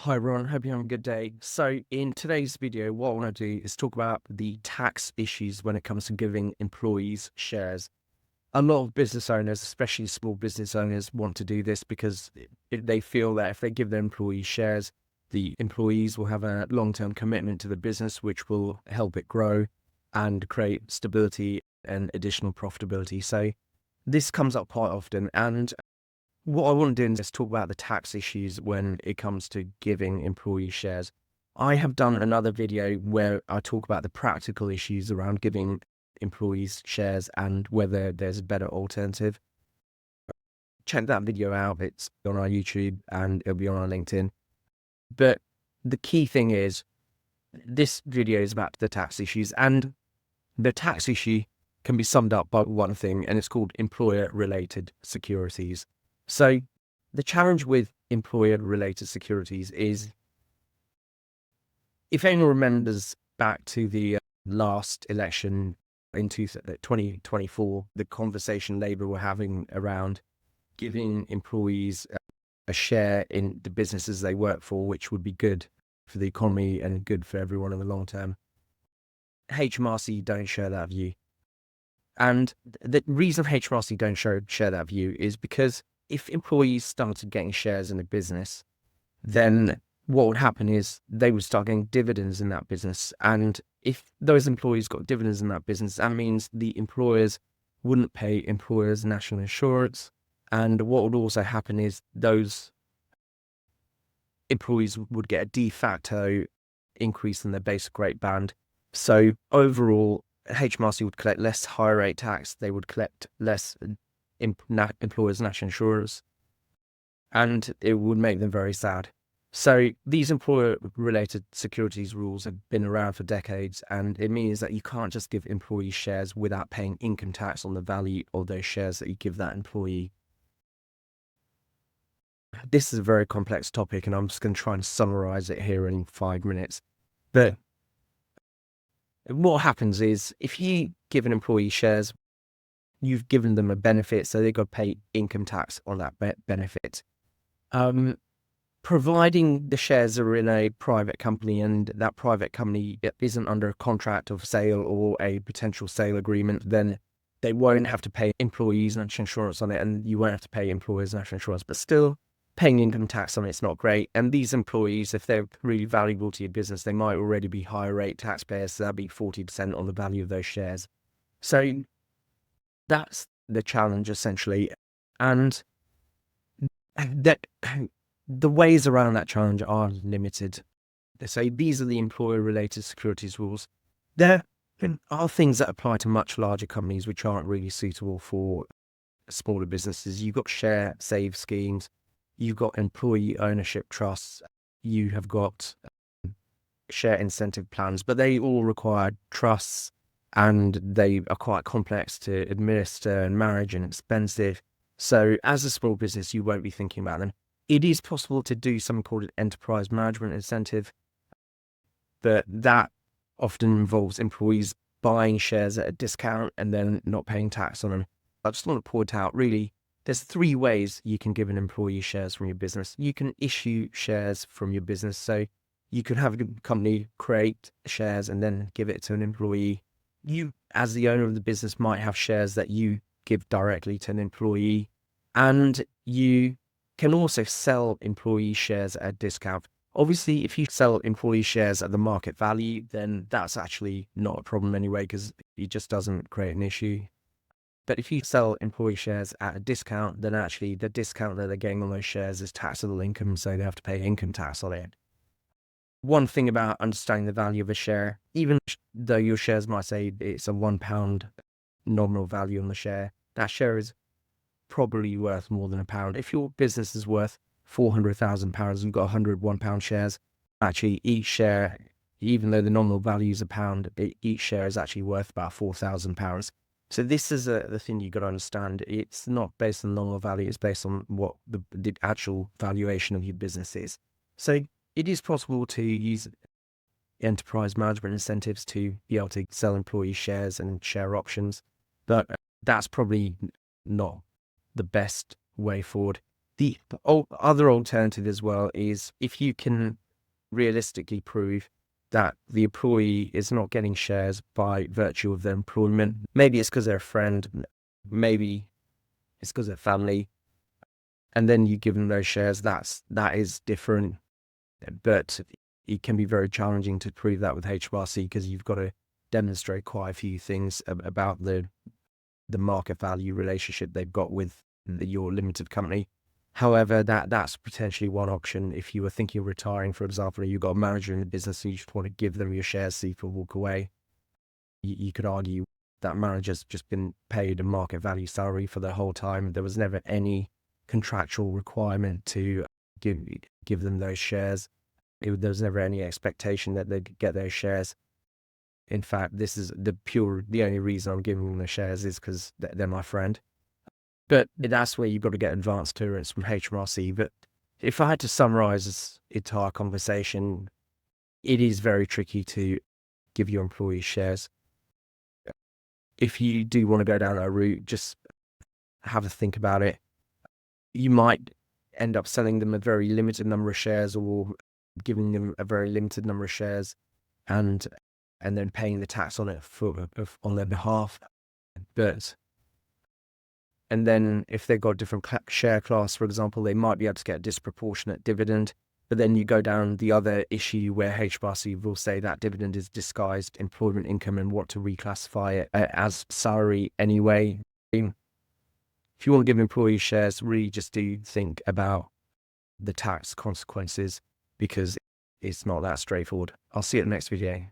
Hi everyone, hope you're having a good day. So in today's video, what I want to do is talk about the tax issues when it comes to giving employees shares. A lot of business owners, especially small business owners, want to do this because they feel that if they give their employees shares, the employees will have a long-term commitment to the business, which will help it grow and create stability and additional profitability. So this comes up quite often, and what I want to do is talk about the tax issues when it comes to giving employee shares. I have done another video where I talk about the practical issues around giving employees shares and whether there's a better alternative. Check that video out. It's on our YouTube and it'll be on our LinkedIn. But the key thing is this video is about the tax issues, and the tax issue can be summed up by one thing, and it's called employer-related securities. So the challenge with employer-related securities is, if anyone remembers back to the last election in 2024, the conversation Labour were having around giving employees a share in the businesses they work for, which would be good for the economy and good for everyone in the long term. HMRC don't share that view. And the reason HMRC don't share that view is because if employees started getting shares in a business, then what would happen is they would start getting dividends in that business. And if those employees got dividends in that business, that means the employers wouldn't pay employers' national insurance. And what would also happen is those employees would get a de facto increase in their basic rate band. So overall, HMRC would collect less higher rate tax, they would collect less employers' national insurance, and it would make them very sad. So these employer-related securities rules have been around for decades, and it means that you can't just give employees shares without paying income tax on the value of those shares that you give that employee. This is a very complex topic, and I'm just going to try and summarize it here in 5 minutes. But what happens is, if you give an employee shares, you've given them a benefit, so they've got to pay income tax on that benefit. Providing the shares are in a private company and that private company isn't under a contract of sale or a potential sale agreement, then they won't have to pay employees' national insurance on it, and you won't have to pay employers' national insurance. But still, paying income tax on it's not great. And these employees, if they're really valuable to your business, they might already be higher rate taxpayers, so that'd be 40% on the value of those shares. So that's the challenge, essentially. And that the ways around that challenge are limited. They say these are the employer-related securities rules. There are things that apply to much larger companies which aren't really suitable for smaller businesses. You've got share save schemes, you've got employee ownership trusts, you have got share incentive plans, but they all require trusts and they are quite complex to administer and manage and expensive. So as a small business, you won't be thinking about them. It is possible to do something called an enterprise management incentive, but that often involves employees buying shares at a discount and then not paying tax on them. I just want to point out, really, there's 3 ways you can give an employee shares from your business. You can issue shares from your business. So you could have a company create shares and then give it to an employee. You, as the owner of the business, might have shares that you give directly to an employee, and you can also sell employee shares at a discount. Obviously, if you sell employee shares at the market value, then that's actually not a problem anyway, because it just doesn't create an issue. But if you sell employee shares at a discount, then actually the discount that they're getting on those shares is taxable income, so they have to pay income tax on it. One thing about understanding the value of a share, even though your shares might say it's a £1 nominal value on the share, that share is probably worth more than £1. If your business is worth £400,000, you've got 100 £1 shares. Actually, each share, even though the nominal value is £1, each share is actually worth about £4,000. So this is the thing you've got to understand. It's not based on nominal value, it's based on what the actual valuation of your business is. So it is possible to use enterprise management incentives to be able to sell employee shares and share options, but that's probably not the best way forward. The other alternative as well is if you can realistically prove that the employee is not getting shares by virtue of their employment. Maybe it's because they're a friend, maybe it's because they're family, and then you give them those shares. That is different, but it can be very challenging to prove that with HMRC because you've got to demonstrate quite a few things about the market value relationship they've got with your limited company. However, that's potentially one option. If you were thinking of retiring, for example, and you've got a manager in the business and you just want to give them your shares so you can walk away, you could argue that manager's just been paid a market value salary for the whole time. There was never any contractual requirement to give them those shares. There was never any expectation that they'd get those shares. In fact, this is the only reason I'm giving them the shares is because they're my friend. But that's where you've got to get advanced tolerance from HMRC. But if I had to summarize this entire conversation, it is very tricky to give your employees shares. If you do want to go down that route, just have a think about it. You might end up selling them a very limited number of shares or giving them a very limited number of shares and then paying the tax on it on their behalf. And then if they've got a different share class, for example, they might be able to get a disproportionate dividend. But then you go down the other issue where HMRC will say that dividend is disguised employment income and want to reclassify it as salary anyway. If you want to give employees shares, really just do think about the tax consequences because it's not that straightforward. I'll see you at the next video.